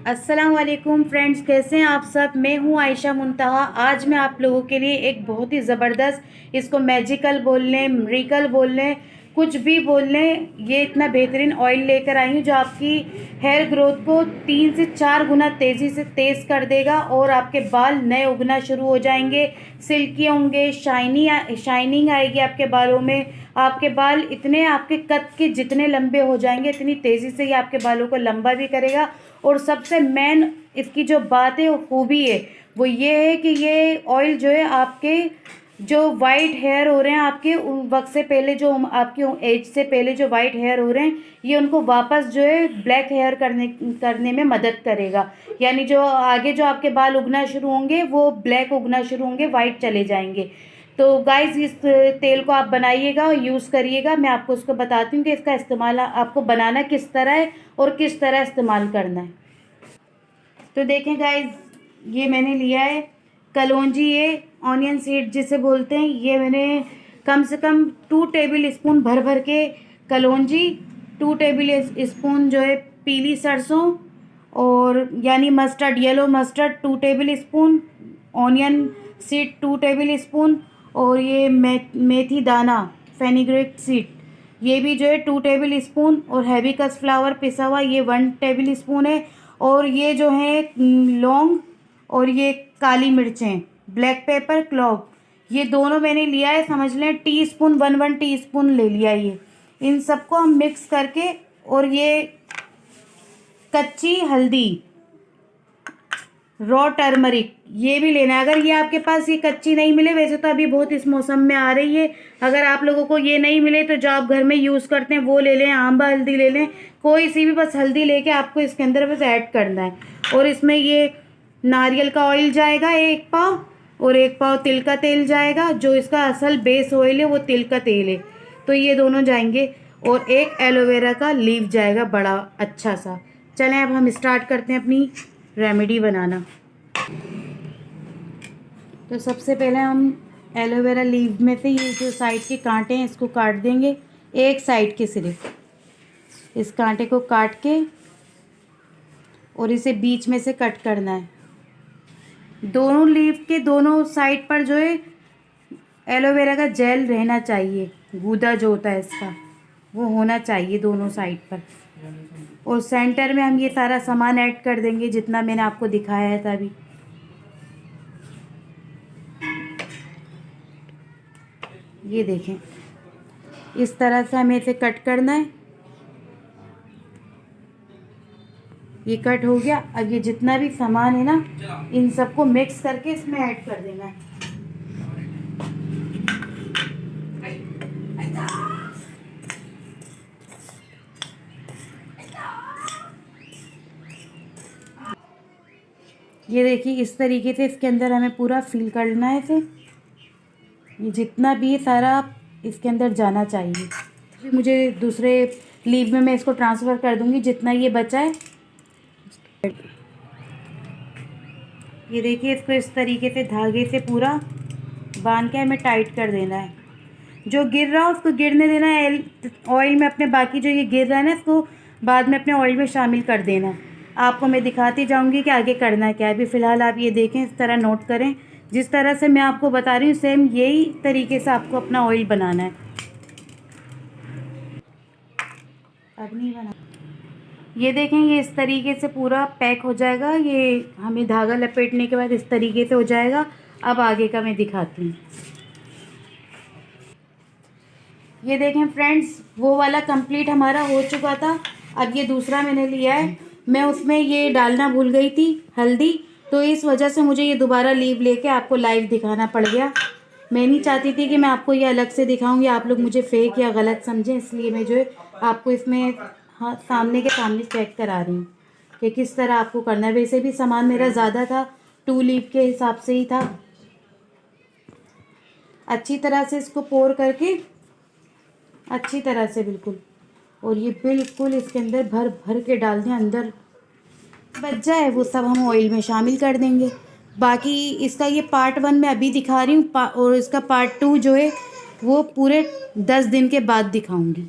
अस्सलाम वालेकुम फ्रेंड्स, कैसे हैं आप सब। मैं हूं आयशा मुंतहा। आज मैं आप लोगों के लिए एक बहुत ही ज़बरदस्त, इसको मैजिकल बोल लें, मिरेकल बोल लें, कुछ भी बोल लें, ये इतना बेहतरीन ऑयल लेकर आई हूँ जो आपकी हेयर ग्रोथ को 3 से 4 गुना तेज़ी से तेज़ कर देगा और आपके बाल नए उगना शुरू हो जाएंगे, सिल्की होंगे, शाइनिंग आएगी आपके बालों में। आपके बाल इतने आपके कद के जितने लंबे हो जाएंगे, इतनी तेज़ी से ये आपके बालों को लंबा भी करेगा। और सबसे मेन इसकी जो बात है, वो खूबी है, वो ये है कि ये ऑयल जो है आपके जो वाइट हेयर हो रहे हैं, आपके वक्त से पहले, जो आपकी एज से पहले जो वाइट हेयर हो रहे हैं, ये उनको वापस जो है ब्लैक हेयर करने में मदद करेगा। यानी जो आगे जो आपके बाल उगना शुरू होंगे वो ब्लैक उगना शुरू होंगे, वाइट चले जाएंगे। तो गाइस, इस तेल को आप बनाइएगा और यूज़ करिएगा। मैं आपको उसको बताती हूँ कि इसका इस्तेमाल आपको बनाना किस तरह है और किस तरह इस्तेमाल करना है। तो देखें गाइस, ये मैंने लिया है कलौंजी, ये ऑनियन सीड जिसे बोलते हैं। ये मैंने कम से कम 2 टेबल स्पून भर भर के कलौंजी, 2 टेबल स्पून जो है पीली सरसों, और यानी mustard, yellow mustard 2 table spoon, onion seed 2 table spoon, और ये मेथी दाना, फेनिग्रेक सीड, ये भी जो है 2 टेबल स्पून, और हैबिस्कस फ्लावर पिसा हुआ ये 1 टेबल स्पून है। और ये जो है लौंग, और ये काली मिर्चें, ब्लैक पेपर, क्लॉव, ये दोनों मैंने लिया है। समझ लें टीस्पून, 1 टीस्पून ले लिया ये। इन सबको हम मिक्स करके, और ये कच्ची हल्दी, रॉ टर्मरिक, ये भी लेना है। अगर ये आपके पास ये कच्ची नहीं मिले, वैसे तो अभी बहुत इस मौसम में आ रही है, अगर आप लोगों को ये नहीं मिले तो जो आप घर में यूज़ करते हैं वो ले लें, आंबा हल्दी ले लें, कोई सी भी बस हल्दी लेके आपको इसके अंदर बस ऐड करना है। और इसमें ये नारियल का ऑयल जाएगा 1 पाव, और 1 पाव तिल का तेल जाएगा। जो इसका असल बेस ऑयल है वो तिल का तेल है, तो ये दोनों जाएंगे। और एक एलोवेरा का लीफ जाएगा बड़ा अच्छा सा। चलें अब हम स्टार्ट करते हैं अपनी रेमेडी बनाना। तो सबसे पहले हम एलोवेरा लीफ में से ये जो साइड के कांटे हैं इसको काट देंगे, एक साइड के सिर्फ इस कांटे को काट के, और इसे बीच में से कट करना है। दोनों लीफ के दोनों साइड पर जो है एलोवेरा का जेल रहना चाहिए, गूदा जो होता है इसका वो होना चाहिए दोनों साइड पर। और सेंटर में हम ये सारा सामान ऐड कर देंगे जितना मैंने आपको दिखाया था अभी। ये देखें, इस तरह से हमें इसे कट करना है। ये कट हो गया। अब ये जितना भी सामान है ना, इन सबको मिक्स करके इसमें ऐड कर देना है। ये देखिए, इस तरीके से इसके अंदर हमें पूरा फिल करना है इसे। ये जितना भी है सारा इसके अंदर जाना चाहिए। मुझे दूसरे लीव में मैं इसको ट्रांसफ़र कर दूंगी जितना ये बचा है। ये देखिए, इसको इस तरीके से धागे से पूरा बांध के हमें टाइट कर देना है। जो गिर रहा है उसको गिरने देना है ऑयल में अपने। बाकी जो ये गिर रहा है ना, इसको बाद में अपने ऑयल में शामिल कर देना। आपको मैं दिखाती जाऊंगी कि आगे करना क्या है। अभी फ़िलहाल आप ये देखें, इस तरह नोट करें। जिस तरह से मैं आपको बता रही हूँ सेम यही तरीके से आपको अपना ऑयल बनाना है। अब नहीं बना, ये देखें, ये इस तरीके से पूरा पैक हो जाएगा। ये हमें धागा लपेटने के बाद इस तरीके से हो जाएगा। अब आगे का मैं दिखाती हूँ। ये देखें फ्रेंड्स, वो वाला कंप्लीट हमारा हो चुका था। अब ये दूसरा मैंने लिया है। मैं उसमें ये डालना भूल गई थी, हल्दी, तो इस वजह से मुझे ये दोबारा लीव लेके आपको लाइव दिखाना पड़ गया। मैं नहीं चाहती थी कि मैं आपको ये अलग से दिखाऊंगी, आप लोग मुझे फेक या गलत समझें, इसलिए मैं जो है आपको इसमें सामने के सामने चेक करा रही हूँ कि किस तरह आपको करना है। वैसे भी सामान मेरा ज़्यादा था, 2 लीव के हिसाब से ही था। अच्छी तरह से इसको पोर करके, अच्छी तरह से बिल्कुल, और ये बिल्कुल इसके अंदर भर भर के डाल दें। अंदर बच जाए वो सब हम ऑयल में शामिल कर देंगे। बाकी इसका ये पार्ट 1 मैं अभी दिखा रही हूँ, और इसका पार्ट 2 जो है वो पूरे 10 दिन के बाद दिखाऊंगी।